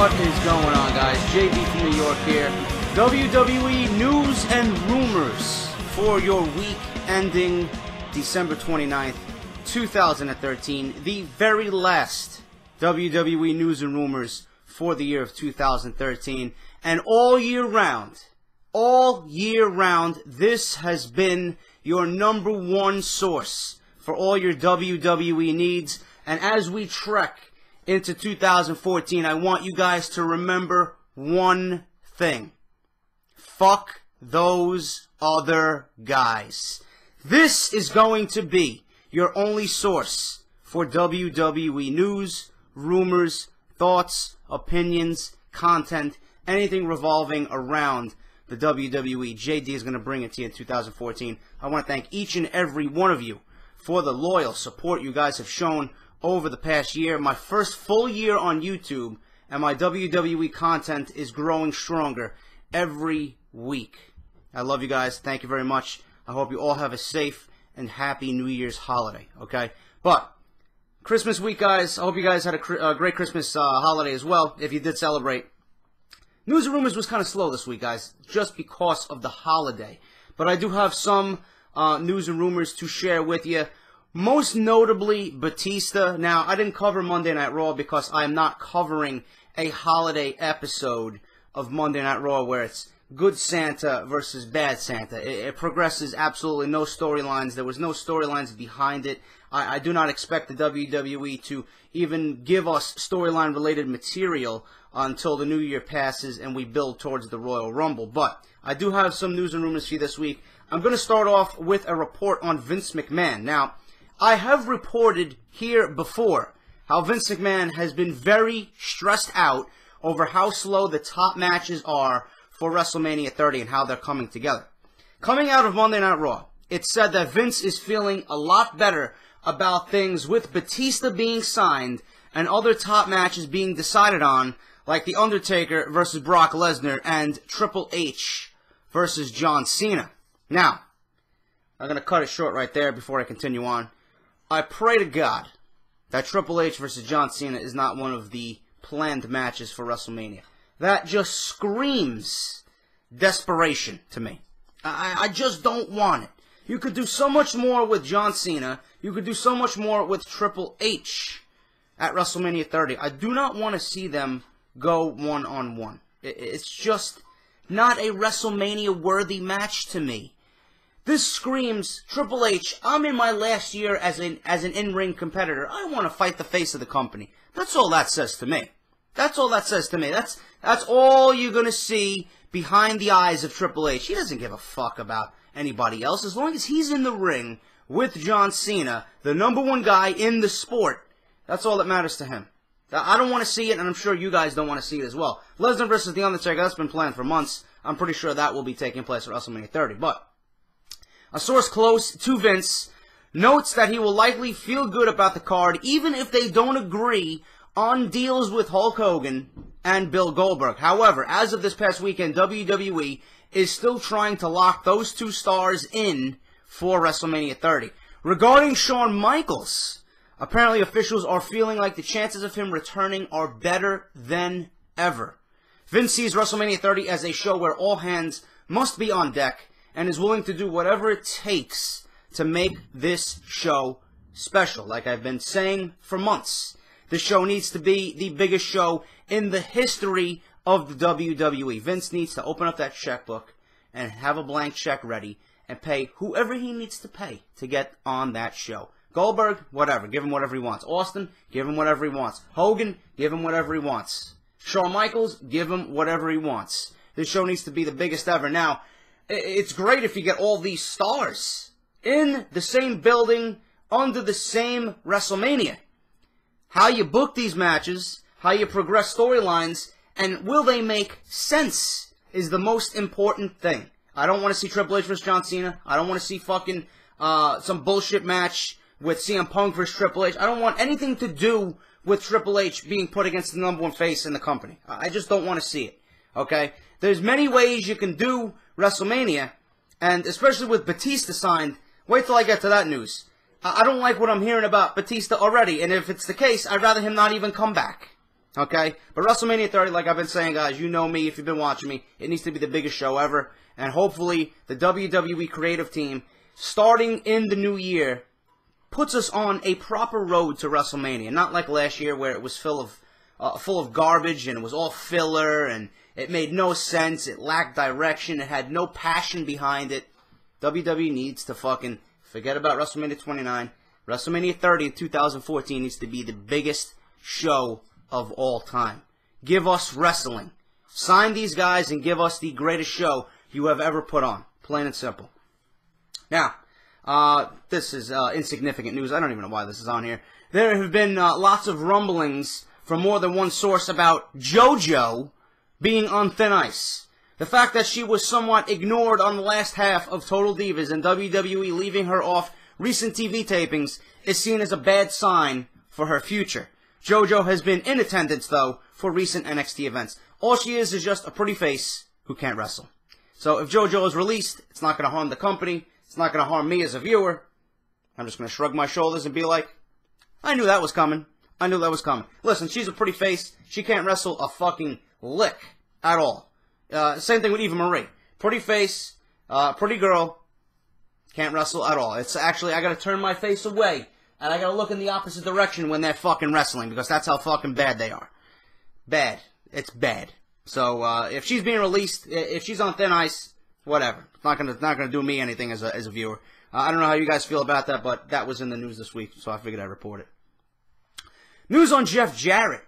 What is going on, guys? JD from New York here. WWE News and Rumors for your week ending December 29th, 2013. The very last WWE News and Rumors for the year of 2013. And all year round, this has been your number one source for all your WWE needs. And as we trek into 2014, I want you guys to remember one thing. Fuck those other guys. This is going to be your only source for WWE news, rumors, thoughts, opinions, content, anything revolving around the WWE. JD is going to bring it to you in 2014. I want to thank each and every one of you for the loyal support you guys have shown over the past year. My first full year on YouTube, and my WWE content is growing stronger every week. I love you guys. Thank you very much. I hope you all have a safe and happy New Year's holiday, okay? But Christmas week, guys, I hope you guys had a great Christmas holiday as well, if you did celebrate. News and Rumors was kind of slow this week, guys, just because of the holiday. But I do have some news and rumors to share with you. Most notably, Batista. Now, I didn't cover Monday Night Raw because I'm not covering a holiday episode of Monday Night Raw where it's good Santa versus bad Santa. It progresses absolutely no storylines. There was no storylines behind it. I do not expect the WWE to even give us storyline-related material until the new year passes and we build towards the Royal Rumble. But I do have some news and rumors for you this week. I'm going to start off with a report on Vince McMahon. Now, I have reported here before how Vince McMahon has been very stressed out over how slow the top matches are for WrestleMania 30 and how they're coming together. Coming out of Monday Night Raw, it said that Vince is feeling a lot better about things with Batista being signed and other top matches being decided on, like The Undertaker versus Brock Lesnar and Triple H versus John Cena. Now, I'm going to cut it short right there before I continue on. I pray to God that Triple H versus John Cena is not one of the planned matches for WrestleMania. That just screams desperation to me. I just don't want it. You could do so much more with John Cena. You could do so much more with Triple H at WrestleMania 30. I do not want to see them go one-on-one. It's just not a WrestleMania-worthy match to me. This screams, Triple H, I'm in my last year as an in-ring competitor. I want to fight the face of the company. That's all that says to me. That's all that says to me. That's all you're going to see behind the eyes of Triple H. He doesn't give a fuck about anybody else. As long as he's in the ring with John Cena, the number one guy in the sport, that's all that matters to him. I don't want to see it, and I'm sure you guys don't want to see it as well. Lesnar versus The Undertaker, that's been planned for months. I'm pretty sure that will be taking place at WrestleMania 30. But a source close to Vince notes that he will likely feel good about the card, even if they don't agree on deals with Hulk Hogan and Bill Goldberg. However, as of this past weekend, WWE is still trying to lock those two stars in for WrestleMania 30. Regarding Shawn Michaels, apparently officials are feeling like the chances of him returning are better than ever. Vince sees WrestleMania 30 as a show where all hands must be on deck and is willing to do whatever it takes to make this show special. Like I've been saying for months, this show needs to be the biggest show in the history of the WWE. Vince needs to open up that checkbook and have a blank check ready and pay whoever he needs to pay to get on that show. Goldberg, whatever, give him whatever he wants. Austin, give him whatever he wants. Hogan, give him whatever he wants. Shawn Michaels, give him whatever he wants. This show needs to be the biggest ever. Now, it's great if you get all these stars in the same building under the same WrestleMania. How you book these matches, how you progress storylines, and will they make sense is the most important thing. I don't want to see Triple H versus John Cena. I don't want to see fucking some bullshit match with CM Punk versus Triple H. I don't want anything to do with Triple H being put against the number one face in the company. I just don't want to see it. Okay? There's many ways you can do WrestleMania, and especially with Batista signed, wait till I get to that news. I don't like what I'm hearing about Batista already, and if it's the case, I'd rather him not even come back. Okay? But WrestleMania 30, like I've been saying, guys, you know me if you've been watching me, it needs to be the biggest show ever. And hopefully, the WWE creative team, starting in the new year, puts us on a proper road to WrestleMania. Not like last year where it was full of garbage and it was all filler and it made no sense. It lacked direction. It had no passion behind it. WWE needs to fucking forget about WrestleMania 29. WrestleMania 30 in 2014 needs to be the biggest show of all time. Give us wrestling. Sign these guys and give us the greatest show you have ever put on. Plain and simple. Now, this is insignificant news. I don't even know why this is on here. There have been lots of rumblings from more than one source about JoJo being on thin ice. The fact that she was somewhat ignored on the last half of Total Divas and WWE leaving her off recent TV tapings is seen as a bad sign for her future. JoJo has been in attendance, though, for recent NXT events. All she is just a pretty face who can't wrestle. So if JoJo is released, it's not going to harm the company. It's not going to harm me as a viewer. I'm just going to shrug my shoulders and be like, I knew that was coming. I knew that was coming. Listen, she's a pretty face. She can't wrestle a fucking lick at all. Same thing with Eva Marie. Pretty face, pretty girl, can't wrestle at all. It's actually, I got to turn my face away, and I got to look in the opposite direction when they're fucking wrestling, because that's how fucking bad they are. Bad. It's bad. So, if she's being released, if she's on thin ice, whatever. It's not gonna do me anything as a viewer. I don't know how you guys feel about that, but that was in the news this week, so I figured I'd report it. News on Jeff Jarrett.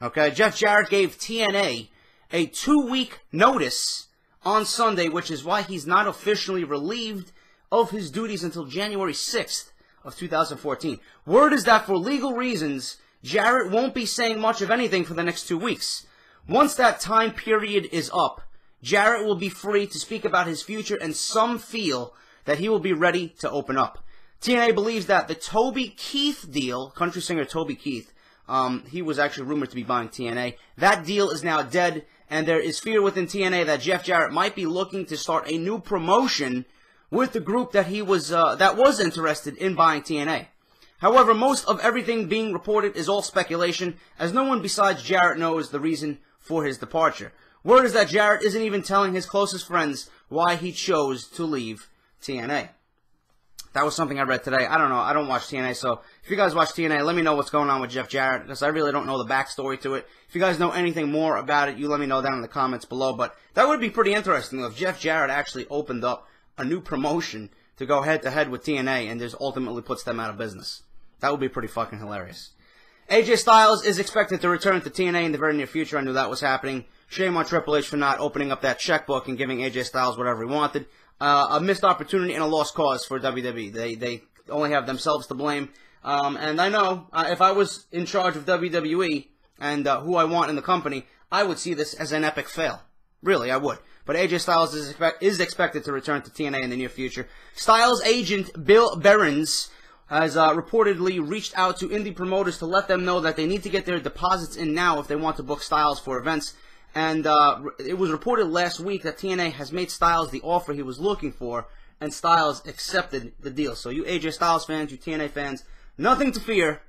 Okay, Jeff Jarrett gave TNA a 2-week notice on Sunday, which is why he's not officially relieved of his duties until January 6th of 2014. Word is that for legal reasons, Jarrett won't be saying much of anything for the next 2 weeks. Once that time period is up, Jarrett will be free to speak about his future, and some feel that he will be ready to open up. TNA believes that the Toby Keith deal, country singer Toby Keith, he was actually rumored to be buying TNA. That deal is now dead, and there is fear within TNA that Jeff Jarrett might be looking to start a new promotion with the group that he was that was interested in buying TNA. However, most of everything being reported is all speculation, as no one besides Jarrett knows the reason for his departure. Word is that Jarrett isn't even telling his closest friends why he chose to leave TNA. That was something I read today. I don't know. I don't watch TNA, so if you guys watch TNA, let me know what's going on with Jeff Jarrett, because I really don't know the backstory to it. If you guys know anything more about it, you let me know down in the comments below. But that would be pretty interesting if Jeff Jarrett actually opened up a new promotion to go head-to-head with TNA and just ultimately puts them out of business. That would be pretty fucking hilarious. AJ Styles is expected to return to TNA in the very near future. I knew that was happening. Shame on Triple H for not opening up that checkbook and giving AJ Styles whatever he wanted. A missed opportunity and a lost cause for WWE. They only have themselves to blame. And I know, if I was in charge of WWE and who I want in the company, I would see this as an epic fail. Really, I would. But AJ Styles is expected to return to TNA in the near future. Styles' agent, Bill Behrens, has reportedly reached out to indie promoters to let them know that they need to get their deposits in now if they want to book Styles for events. And it was reported last week that TNA has made Styles the offer he was looking for, and Styles accepted the deal. So you AJ Styles fans, you TNA fans, nothing to fear.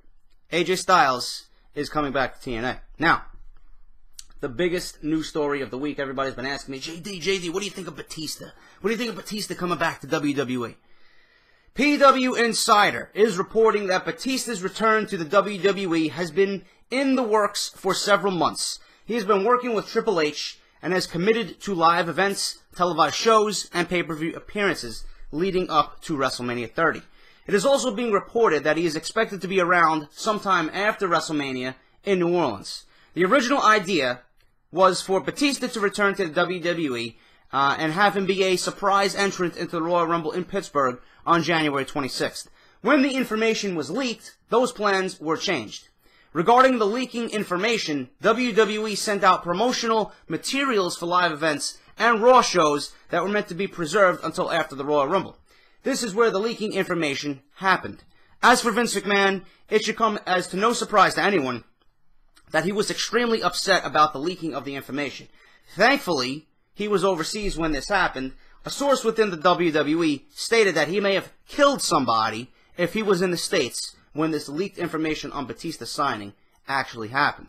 AJ Styles is coming back to TNA. Now, the biggest news story of the week, everybody's been asking me, JD, what do you think of Batista? What do you think of Batista coming back to WWE? PW Insider is reporting that Batista's return to the WWE has been in the works for several months. He has been working with Triple H and has committed to live events, televised shows, and pay-per-view appearances leading up to WrestleMania 30. It is also being reported that he is expected to be around sometime after WrestleMania in New Orleans. The original idea was for Batista to return to the WWE and have him be a surprise entrant into the Royal Rumble in Pittsburgh on January 26th. When the information was leaked, those plans were changed. Regarding the leaking information, WWE sent out promotional materials for live events and Raw shows that were meant to be preserved until after the Royal Rumble. This is where the leaking information happened. As for Vince McMahon, it should come as to no surprise to anyone that he was extremely upset about the leaking of the information. Thankfully, he was overseas when this happened. A source within the WWE stated that he may have killed somebody if he was in the States when this leaked information on Batista's signing actually happened.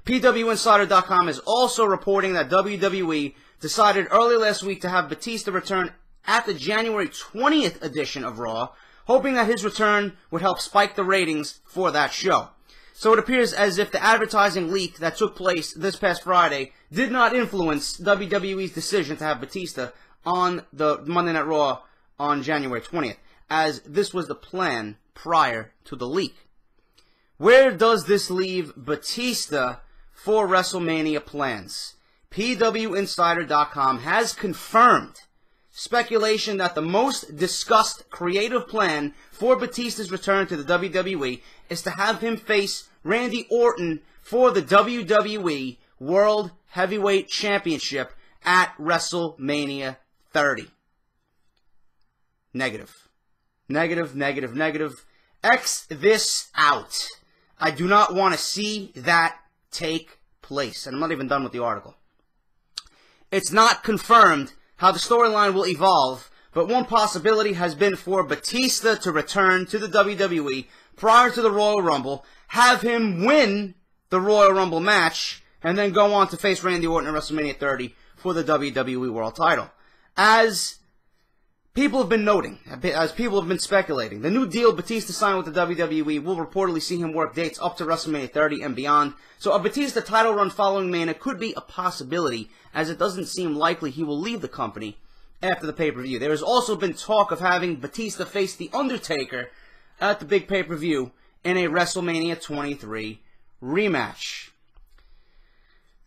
PWInsider.com is also reporting that WWE decided early last week to have Batista return at the January 20th edition of Raw, hoping that his return would help spike the ratings for that show. So it appears as if the advertising leak that took place this past Friday did not influence WWE's decision to have Batista on the Monday Night Raw on January 20th, as this was the plan prior to the leak. Where does this leave Batista for WrestleMania plans? PWInsider.com has confirmed speculation that the most discussed creative plan for Batista's return to the WWE is to have him face Randy Orton for the WWE World Heavyweight Championship at WrestleMania 30. Negative. Negative, negative, negative. X this out. I do not want to see that take place. And I'm not even done with the article. It's not confirmed how the storyline will evolve, but one possibility has been for Batista to return to the WWE prior to the Royal Rumble, have him win the Royal Rumble match, and then go on to face Randy Orton at WrestleMania 30 for the WWE World title. As people have been noting, as people have been speculating, the new deal Batista signed with the WWE will reportedly see him work dates up to WrestleMania 30 and beyond. So a Batista title run following Mania could be a possibility, as it doesn't seem likely he will leave the company after the pay-per-view. There has also been talk of having Batista face The Undertaker at the big pay-per-view in a WrestleMania 23 rematch.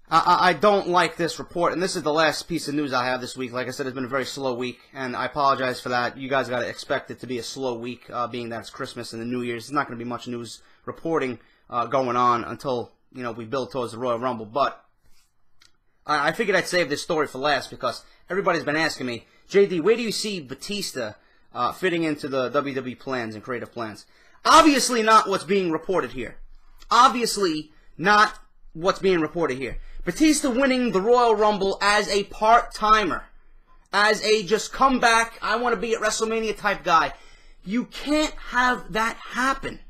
I don't like this report, and this is the last piece of news I have this week. Like I said, it's been a very slow week, and I apologize for that. You guys got to expect it to be a slow week, being that it's Christmas and the New Year's. There's not going to be much news reporting going on until, you know, we build towards the Royal Rumble. But I figured I'd save this story for last because everybody's been asking me, JD, where do you see Batista fitting into the WWE plans and creative plans? Obviously not what's being reported here. Obviously not what's being reported here. Batista winning the Royal Rumble as a part-timer, as a just come back, I want to be at WrestleMania type guy. You can't have that happen.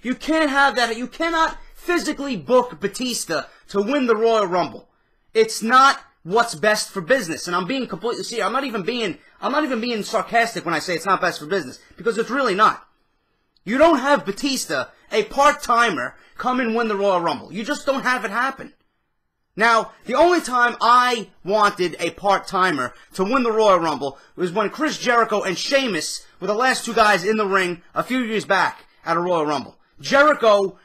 You can't have that. You cannot physically book Batista to win the Royal Rumble. It's not what's best for business, and I'm being completely serious. I'm not even being sarcastic when I say it's not best for business, because it's really not. You don't have Batista, a part-timer, come and win the Royal Rumble. You just don't have it happen. Now, the only time I wanted a part-timer to win the Royal Rumble was when Chris Jericho and Sheamus were the last two guys in the ring a few years back at a Royal Rumble. Jericho,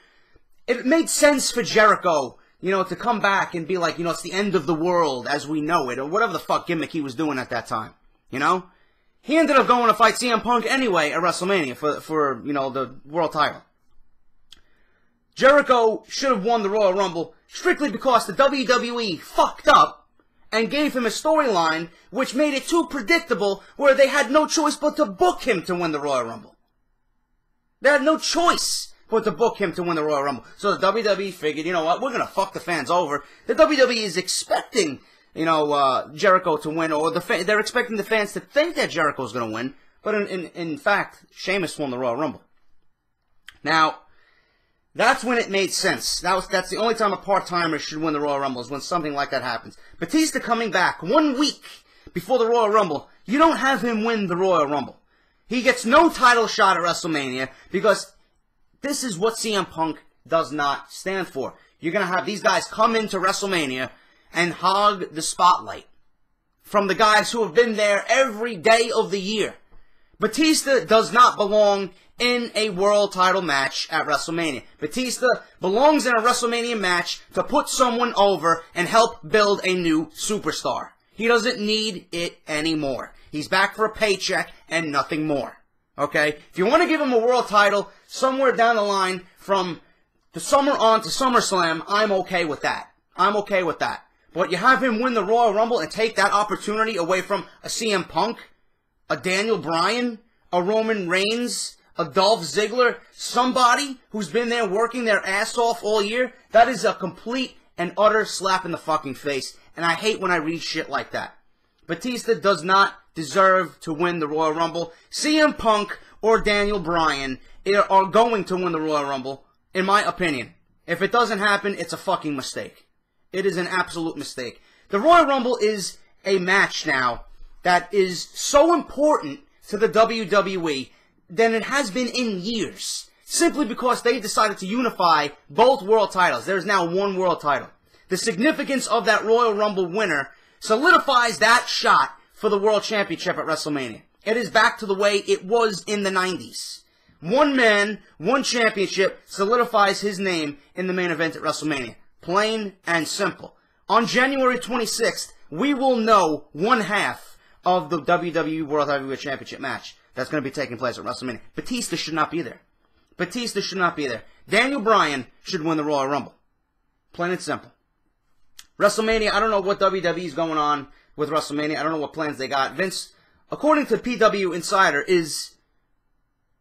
it made sense for Jericho, you know, to come back and be like, you know, it's the end of the world as we know it, or whatever the fuck gimmick he was doing at that time, you know? He ended up going to fight CM Punk anyway at WrestleMania for you know, the world title. Jericho should have won the Royal Rumble strictly because the WWE fucked up and gave him a storyline which made it too predictable, where they had no choice but to book him to win the Royal Rumble. They had no choice but to book him to win the Royal Rumble. So the WWE figured, you know what, we're going to fuck the fans over. The WWE is expecting, you know, Jericho to win, or they're expecting the fans to think that Jericho's going to win, but in fact, Sheamus won the Royal Rumble. Now, that's when it made sense. That's the only time a part-timer should win the Royal Rumble, is when something like that happens. Batista coming back 1 week before the Royal Rumble, you don't have him win the Royal Rumble. He gets no title shot at WrestleMania, because this is what CM Punk does not stand for. You're going to have these guys come into WrestleMania and hog the spotlight from the guys who have been there every day of the year. Batista does not belong in a world title match at WrestleMania. Batista belongs in a WrestleMania match to put someone over and help build a new superstar. He doesn't need it anymore. He's back for a paycheck and nothing more. Okay? If you want to give him a world title somewhere down the line from the summer on to SummerSlam, I'm okay with that. I'm okay with that. But you have him win the Royal Rumble and take that opportunity away from a CM Punk, a Daniel Bryan, a Roman Reigns, a Dolph Ziggler, somebody who's been there working their ass off all year, that is a complete and utter slap in the fucking face. And I hate when I read shit like that. Batista does not deserve to win the Royal Rumble. CM Punk or Daniel Bryan are going to win the Royal Rumble, in my opinion. If it doesn't happen, it's a fucking mistake. It is an absolute mistake. The Royal Rumble is a match now that is so important to the WWE than it has been in years. Simply because they decided to unify both world titles. There's now one world title. The significance of that Royal Rumble winner solidifies that shot for the World Championship at WrestleMania. It is back to the way it was in the 90s. One man, one championship solidifies his name in the main event at WrestleMania. Plain and simple. On January 26th, we will know one half of the WWE World Heavyweight Championship match that's going to be taking place at WrestleMania. Batista should not be there. Batista should not be there. Daniel Bryan should win the Royal Rumble. Plain and simple. WrestleMania, I don't know what WWE is going on with WrestleMania. I don't know what plans they got. Vince, according to PW Insider, is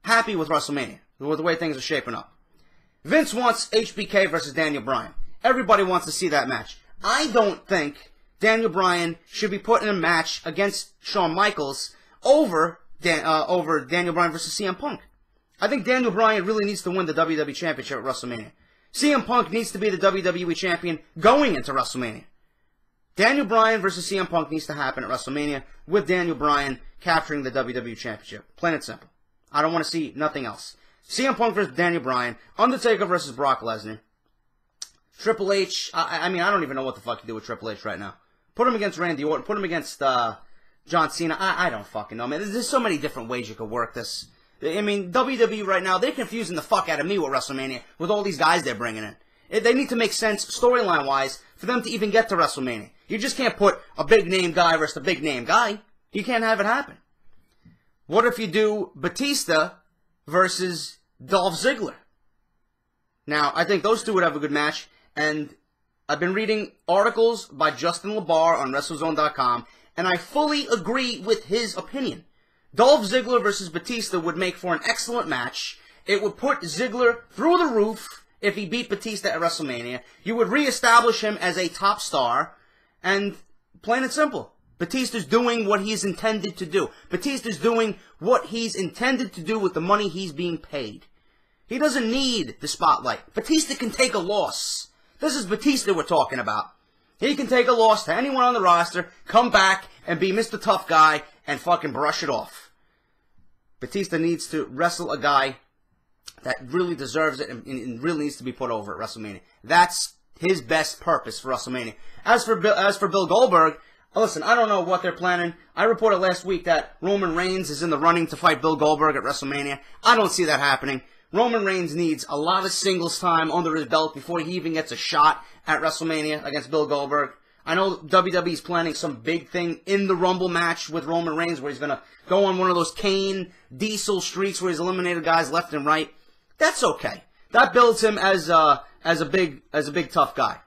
happy with WrestleMania, with the way things are shaping up. Vince wants HBK versus Daniel Bryan. Everybody wants to see that match. I don't think Daniel Bryan should be put in a match against Shawn Michaels over Daniel Bryan versus CM Punk. I think Daniel Bryan really needs to win the WWE Championship at WrestleMania. CM Punk needs to be the WWE Champion going into WrestleMania. Daniel Bryan versus CM Punk needs to happen at WrestleMania with Daniel Bryan capturing the WWE Championship. Plain and simple. I don't want to see nothing else. CM Punk versus Daniel Bryan. Undertaker versus Brock Lesnar. Triple H. I mean, I don't even know what the fuck you do with Triple H right now. Put him against Randy Orton. Put him against John Cena. I don't fucking know, man. There's so many different ways you could work this. I mean, WWE right now, they're confusing the fuck out of me with WrestleMania, with all these guys they're bringing in. They need to make sense, storyline-wise, for them to even get to WrestleMania. You just can't put a big-name guy versus a big-name guy. You can't have it happen. What if you do Batista versus Dolph Ziggler? Now, I think those two would have a good match, and I've been reading articles by Justin LaBar on WrestleZone.com, and I fully agree with his opinion. Dolph Ziggler versus Batista would make for an excellent match. It would put Ziggler through the roof if he beat Batista at WrestleMania. You would reestablish him as a top star. And plain and simple, Batista's doing what he's intended to do. Batista's doing what he's intended to do with the money he's being paid. He doesn't need the spotlight. Batista can take a loss. This is Batista we're talking about. He can take a loss to anyone on the roster, come back, and be Mr. Tough Guy, and fucking brush it off. Batista needs to wrestle a guy that really deserves it and really needs to be put over at WrestleMania. That's his best purpose for WrestleMania. As for Bill Goldberg, listen, I don't know what they're planning. I reported last week that Roman Reigns is in the running to fight Bill Goldberg at WrestleMania. I don't see that happening. Roman Reigns needs a lot of singles time under his belt before he even gets a shot at WrestleMania against Bill Goldberg. I know WWE's planning some big thing in the Rumble match with Roman Reigns where he's going to go on one of those Kane Diesel streaks where he's eliminated guys left and right. That's okay. That builds him as a big tough guy.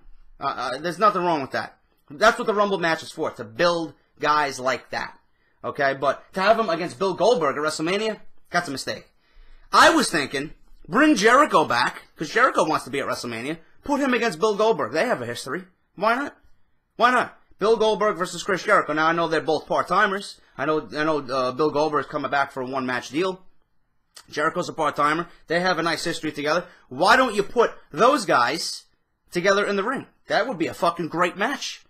There's nothing wrong with that. That's what the Rumble match is for, to build guys like that. Okay, but to have him against Bill Goldberg at WrestleMania, that's a mistake. I was thinking, bring Jericho back, because Jericho wants to be at WrestleMania. Put him against Bill Goldberg. They have a history. Why not? Why not? Bill Goldberg versus Chris Jericho. Now, I know they're both part-timers. I know Bill Goldberg's coming back for a one-match deal. Jericho's a part-timer. They have a nice history together. Why don't you put those guys together in the ring? That would be a fucking great match.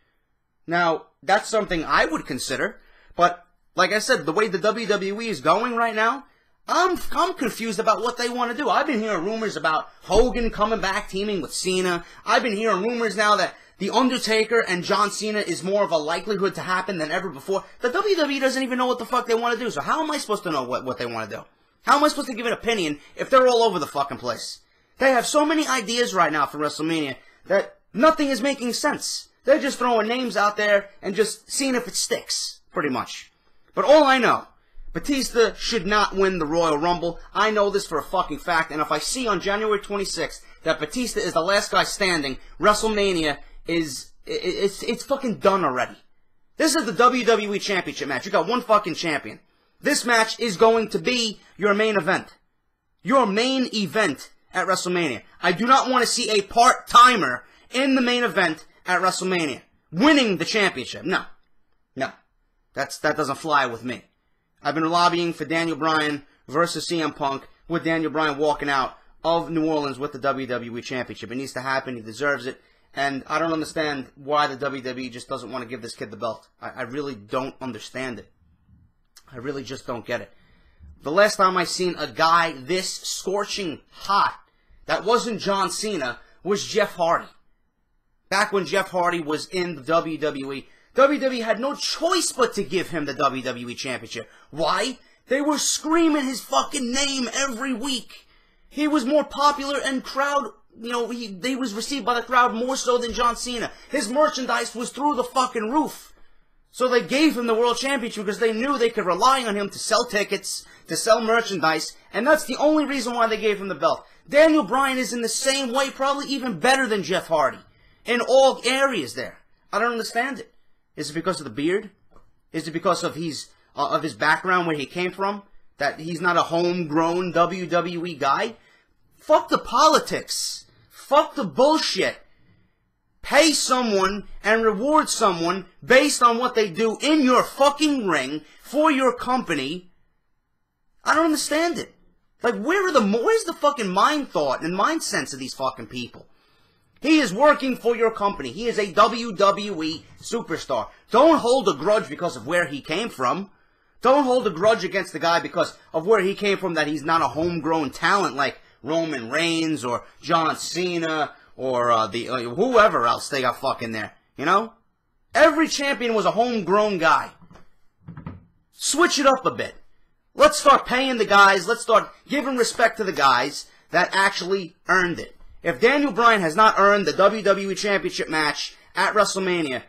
Now, that's something I would consider. But, like I said, the way the WWE is going right now, I'm confused about what they want to do. I've been hearing rumors about Hogan coming back, teaming with Cena. I've been hearing rumors now that The Undertaker and John Cena is more of a likelihood to happen than ever before. The WWE doesn't even know what the fuck they want to do, so how am I supposed to know what they want to do? How am I supposed to give an opinion if they're all over the fucking place? They have so many ideas right now for WrestleMania that nothing is making sense. They're just throwing names out there and just seeing if it sticks, pretty much. But all I know, Batista should not win the Royal Rumble. I know this for a fucking fact, and if I see on January 26th that Batista is the last guy standing, WrestleMania it's fucking done already. This is the WWE Championship match. You got one fucking champion. This match is going to be your main event. Your main event at WrestleMania. I do not want to see a part-timer in the main event at WrestleMania winning the championship. No. No. That doesn't fly with me. I've been lobbying for Daniel Bryan versus CM Punk with Daniel Bryan walking out of New Orleans with the WWE Championship. It needs to happen. He deserves it. And I don't understand why the WWE just doesn't want to give this kid the belt. I really don't understand it. I really just don't get it. The last time I seen a guy this scorching hot that wasn't John Cena was Jeff Hardy. Back when Jeff Hardy was in the WWE, WWE had no choice but to give him the WWE Championship. Why? They were screaming his fucking name every week. He was more popular and crowd, he was received by the crowd more so than John Cena. His merchandise was through the fucking roof. So they gave him the World Championship because they knew they could rely on him to sell tickets, to sell merchandise, and that's the only reason why they gave him the belt. Daniel Bryan is in the same way, probably even better than Jeff Hardy, in all areas there. I don't understand it. Is it because of the beard? Is it because of his background, where he came from? That he's not a homegrown WWE guy? Fuck the politics. Fuck the bullshit. Pay someone and reward someone based on what they do in your fucking ring for your company. I don't understand it. Like, where's the fucking mind thought and mind sense of these fucking people? He is working for your company. He is a WWE superstar. Don't hold a grudge because of where he came from. Don't hold a grudge against the guy because of where he came from, that he's not a homegrown talent like Roman Reigns or John Cena or whoever else they got fucking there. Every champion was a homegrown guy. Switch it up a bit. Let's start paying the guys. Let's start giving respect to the guys that actually earned it. If Daniel Bryan has not earned the WWE Championship match at WrestleMania,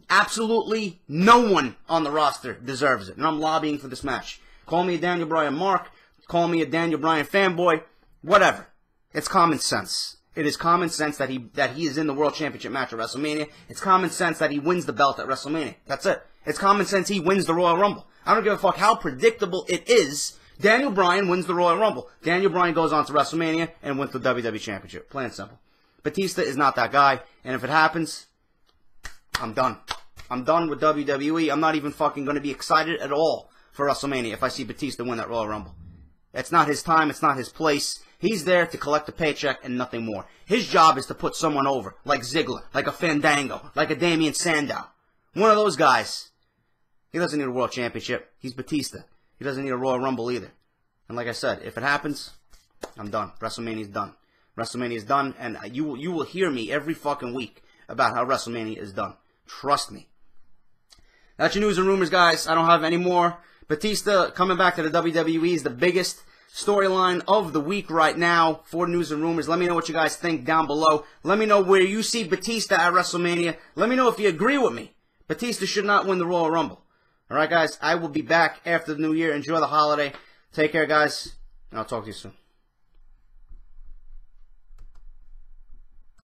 absolutely no one on the roster deserves it. And I'm lobbying for this match. Call me a Daniel Bryan mark. Call me a Daniel Bryan fanboy. Whatever. It's common sense. It is common sense that he is in the World Championship match at WrestleMania. It's common sense that he wins the belt at WrestleMania. That's it. It's common sense he wins the Royal Rumble. I don't give a fuck how predictable it is. Daniel Bryan wins the Royal Rumble. Daniel Bryan goes on to WrestleMania and wins the WWE Championship. Plain and simple. Batista is not that guy. And if it happens, I'm done. I'm done with WWE. I'm not even fucking going to be excited at all for WrestleMania if I see Batista win that Royal Rumble. It's not his time. It's not his place. He's there to collect a paycheck and nothing more. His job is to put someone over, like Ziggler, like a Fandango, like a Damien Sandow. One of those guys. He doesn't need a World Championship. He's Batista. He doesn't need a Royal Rumble either. And like I said, if it happens, I'm done. WrestleMania's done. WrestleMania's done, and you will hear me every fucking week about how WrestleMania is done. Trust me. That's your news and rumors, guys. I don't have any more. Batista coming back to the WWE is the biggest storyline of the week right now for news and rumors. Let me know what you guys think down below. Let me know where you see Batista at WrestleMania. Let me know if you agree with me. Batista should not win the Royal Rumble. Alright, guys, I will be back after the new year. Enjoy the holiday. Take care, guys, and I'll talk to you soon.